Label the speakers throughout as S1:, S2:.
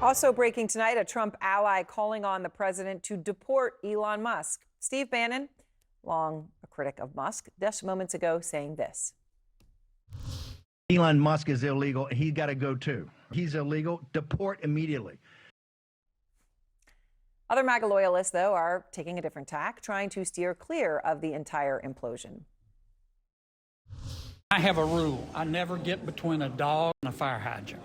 S1: Also breaking tonight, a Trump ally calling on the president to deport Elon Musk. Steve Bannon, long a critic of Musk, just moments ago saying this.
S2: Elon Musk is illegal. He's got to go too. He's illegal. Deport immediately.
S1: Other MAGA loyalists, though, are taking a different tack, trying to steer clear of the entire implosion.
S3: I have a rule. I never get between a dog and a fire hydrant.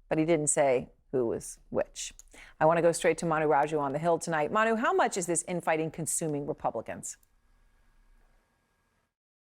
S1: But he didn't say who was which. I want to go straight to Manu Raju on the Hill tonight. Manu, how much is this infighting consuming Republicans?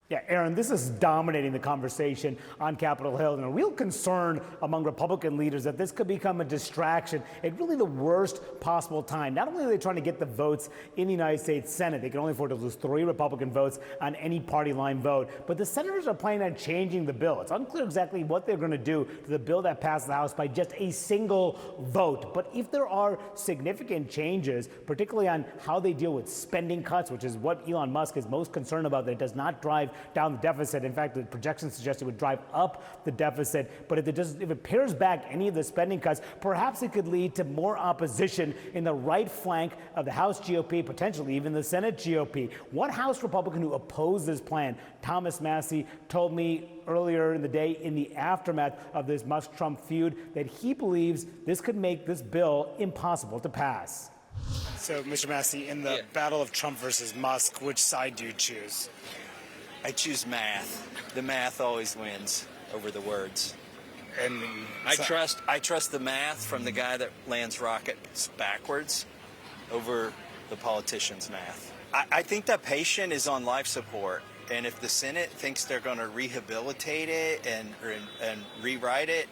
S4: Yeah, Aaron, this is dominating the conversation on Capitol Hill, and a real concern among Republican leaders that this could become a distraction at really the worst possible time. Not only are they trying to get the votes in the United States Senate, they can only afford to lose 3 Republican votes on any party line vote, but the senators are planning on changing the bill. It's unclear exactly what they're going to do to the bill that passed the House by just a single vote. But if there are significant changes, particularly on how they deal with spending cuts, which is what Elon Musk is most concerned about, that it does not drive down the deficit. In fact, the projections suggest it would drive up the deficit. But if it pares back any of the spending cuts, perhaps it could lead to more opposition in the right flank of the House GOP, potentially even the Senate GOP. One House Republican who opposed this plan, Thomas Massie, told me earlier in the day, in the aftermath of this Musk-Trump feud, that he believes this could make this bill impossible to pass.
S5: So, Mr. Massie, in the battle of Trump versus Musk, which side do you choose?
S6: I choose math. The math always wins over the words.
S5: And
S6: I trust the math from the guy that lands rockets backwards over the politician's math. I think that patient is on life support, and if the Senate thinks they're going to rehabilitate it and rewrite it,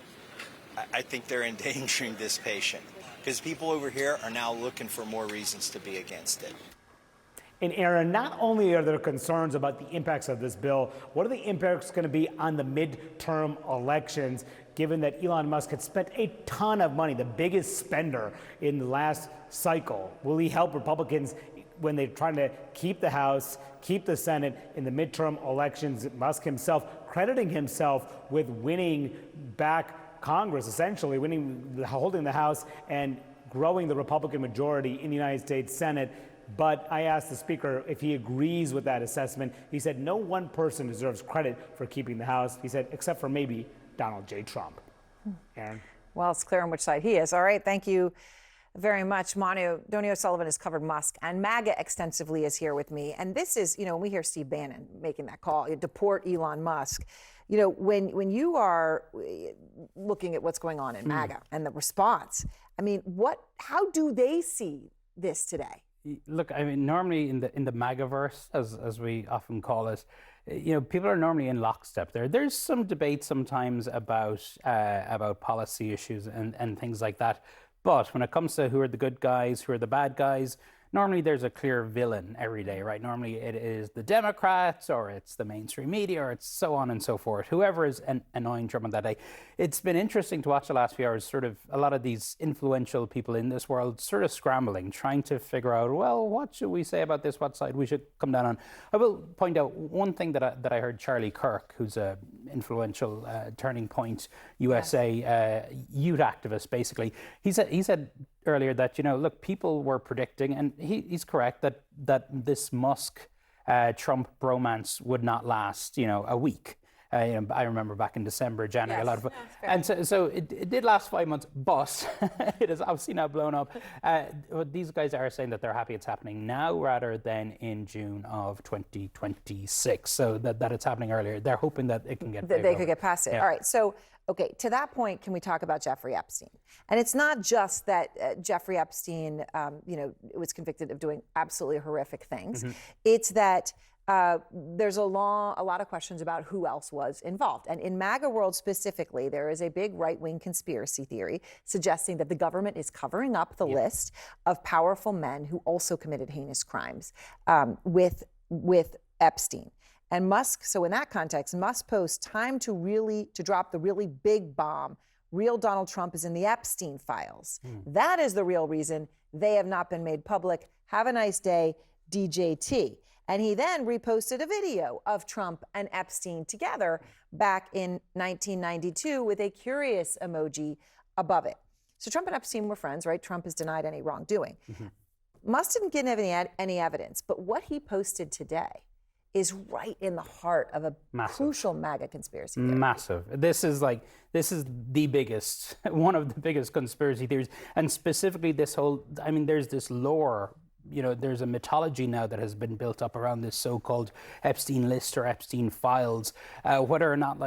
S6: I think they're endangering this patient, because people over here are now looking for more reasons to be against it.
S4: And Aaron, not only are there concerns about the impacts of this bill, what are the impacts going to be on the midterm elections, given that Elon Musk had spent a ton of money, the biggest spender in the last cycle? Will he help Republicans when they're trying to keep the House, keep the Senate in the midterm elections? Musk himself crediting himself with winning back Congress, essentially holding the House and growing the Republican majority in the United States Senate. But I asked the speaker if he agrees with that assessment. He said no one person deserves credit for keeping the House. He said, except for maybe Donald J. Trump. Aaron?
S1: Well, it's clear on which side he is. All right, thank you very much, Manu. Donnie O'Sullivan has covered Musk, and MAGA extensively is here with me. And this is, when we hear Steve Bannon making that call, deport Elon Musk, when you are looking at what's going on in MAGA and the response, how do they see this today?
S7: Look, normally in the MAGAverse, as we often call it, people are normally in lockstep there. There's some debate sometimes about policy issues and things like that. But when it comes to who are the good guys, who are the bad guys, normally there's a clear villain every day, right? Normally it is the Democrats, or it's the mainstream media, or it's so on and so forth. Whoever is annoying Trump on that day. It's been interesting to watch the last few hours, sort of a lot of these influential people in this world sort of scrambling, trying to figure out, well, what should we say about this? What side we should come down on? I will point out one thing that I heard Charlie Kirk, who's a influential Turning Point USA youth activist, basically. He said earlier that, look, people were predicting, and he's correct, that this Musk-Trump bromance would not last, a week. I remember back in December, January, a lot of, and so it did last 5 months, but it is obviously now blown up. These guys are saying that they're happy it's happening now rather than in June of 2026. So that it's happening earlier. They're hoping that it can get.
S1: They could get past it.
S7: Yeah.
S1: All right. So, okay, to that point, can we talk about Jeffrey Epstein? And it's not just that Jeffrey Epstein, was convicted of doing absolutely horrific things. Mm-hmm. It's that. There's a lot of questions about who else was involved. And in MAGA world specifically, there is a big right-wing conspiracy theory suggesting that the government is covering up the list of powerful men who also committed heinous crimes with Epstein. And Musk, so in that context, Musk posts time to drop the really big bomb. Real Donald Trump is in the Epstein files. That is the real reason they have not been made public. Have a nice day, DJT. And he then reposted a video of Trump and Epstein together back in 1992 with a curious emoji above it. So Trump and Epstein were friends, right? Trump has denied any wrongdoing. Musk didn't give any evidence, but what he posted today is right in the heart of a crucial MAGA conspiracy theory.
S7: Massive. This is the biggest, one of the biggest conspiracy theories. And specifically this whole, I mean, there's this lore, there's a mythology now that has been built up around this so-called Epstein list or Epstein files. Whether or not,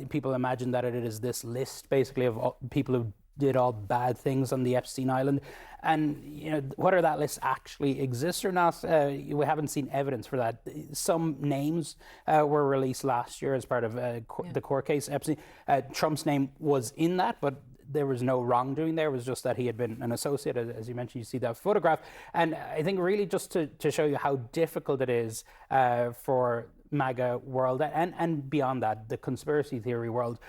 S7: people imagine that it is this list basically of all people who did all bad things on the Epstein Island. And whether that list actually exists or not, we haven't seen evidence for that. Some names were released last year as part of the court case. Epstein, Trump's name was in that, but there was no wrongdoing there. It was just that he had been an associate. As you mentioned, you see that photograph. And I think really just to show you how difficult it is for MAGA world and beyond that, the conspiracy theory world,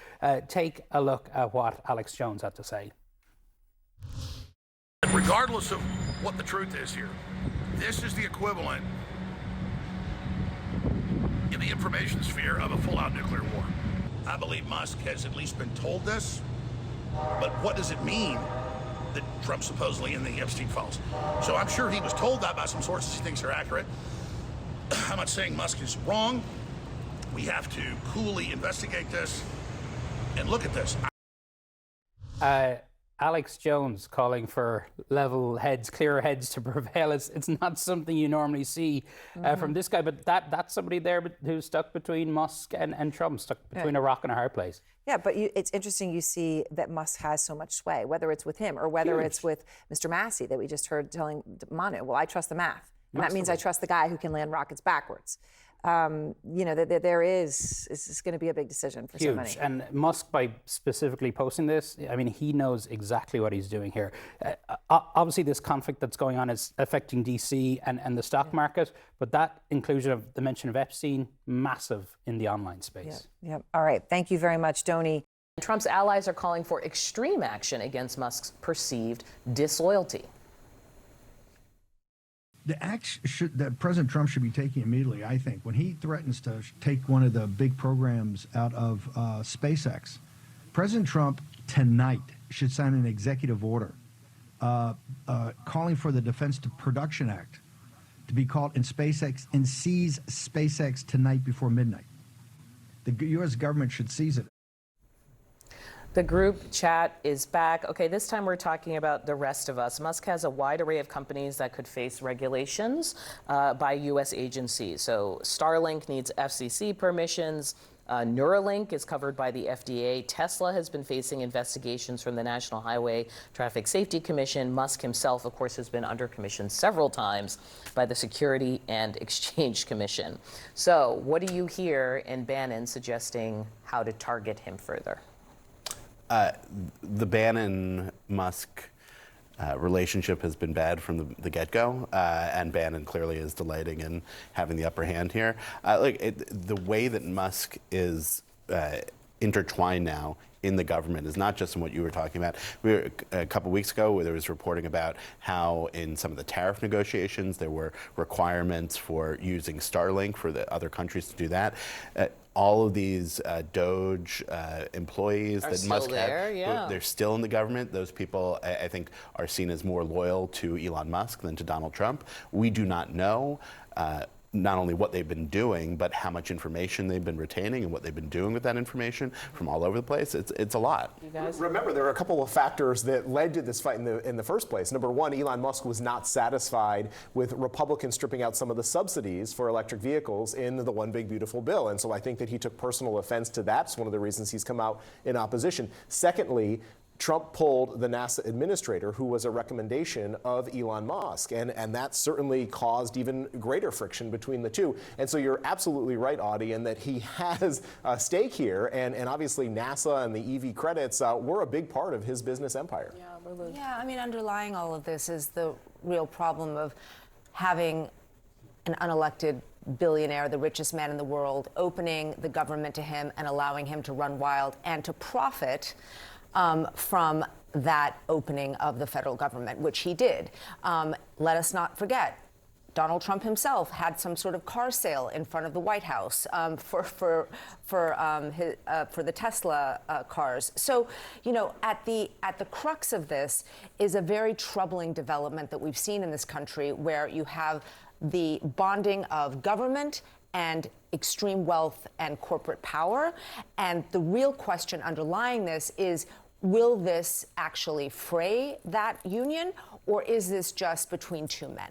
S7: take a look at what Alex Jones had to say.
S8: Regardless of what the truth is here, this is the equivalent in the information sphere of a full-out nuclear war. I believe Musk has at least been told this, but what does it mean that Trump's supposedly in the Epstein files? So I'm sure he was told that by some sources he thinks are accurate. I'm not saying Musk is wrong. We have to coolly investigate this and look at this.
S7: Alex Jones calling for level heads, clearer heads to prevail. It's not something you normally see from this guy, but that's somebody there who's stuck between Musk and Trump, stuck between a rock and a hard place.
S1: Yeah, but it's interesting you see that Musk has so much sway, whether it's with him or whether it's with Mr. Massey that we just heard telling Manu, well, I trust the math. And that means I trust the guy who can land rockets backwards. It's going to be a big decision for so many.
S7: And Musk, by specifically posting this, I mean, he knows exactly what he's doing here. Obviously, this conflict that's going on is affecting DC and the stock market, but that inclusion of the mention of Epstein, massive in the online space.
S1: Yeah. All right. Thank you very much, Donnie.
S9: Trump's allies are calling for extreme action against Musk's perceived disloyalty.
S2: The act that President Trump should be taking immediately, I think, when he threatens to take one of the big programs out of SpaceX, President Trump tonight should sign an executive order calling for the Defense Production Act to be called in SpaceX and seize SpaceX tonight before midnight. The U.S. government should seize it.
S9: The group chat is back. Okay, this time we're talking about the rest of us. Musk has a wide array of companies that could face regulations by U.S. agencies. So Starlink needs FCC permissions. Neuralink is covered by the FDA. Tesla has been facing investigations from the National Highway Traffic Safety Commission. Musk himself, of course, has been under commission several times by the Security and Exchange Commission. So what do you hear in Bannon suggesting how to target him further?
S10: The Bannon-Musk relationship has been bad from the get-go, and Bannon clearly is delighting in having the upper hand here. The way that Musk is intertwined now in the government is not just in what you were talking about. A couple weeks ago, where there was reporting about how in some of the tariff negotiations there were requirements for using Starlink for the other countries to do that. All of these Doge employees that Musk had, they're still in the government. Those people, I think, are seen as more loyal to Elon Musk than to Donald Trump. We do not know not only what they've been doing, but how much information they've been retaining and what they've been doing with that information from all over the place. It's a lot.
S11: You guys? Remember, there are a couple of factors that led to this fight in the first place. Number one, Elon Musk was not satisfied with Republicans stripping out some of the subsidies for electric vehicles in the One Big Beautiful Bill. And so I think that he took personal offense to that. It's one of the reasons he's come out in opposition. Secondly, Trump pulled the NASA administrator, who was a recommendation of Elon Musk, and that certainly caused even greater friction between the two. And so you're absolutely right, Audie, in that he has a stake here, and obviously NASA and the EV credits were a big part of his business empire.
S12: Yeah, I mean, underlying all of this is the real problem of having an unelected billionaire, the richest man in the world, opening the government to him and allowing him to run wild and to profit from that opening of the federal government, which he did. Let us not forget, Donald Trump himself had some sort of car sale in front of the White House for the Tesla cars. So, you know, at the crux of this is a very troubling development that we've seen in this country, where you have the bonding of government and extreme wealth and corporate power. And the real question underlying this is, will this actually fray that union, or is this just between two men?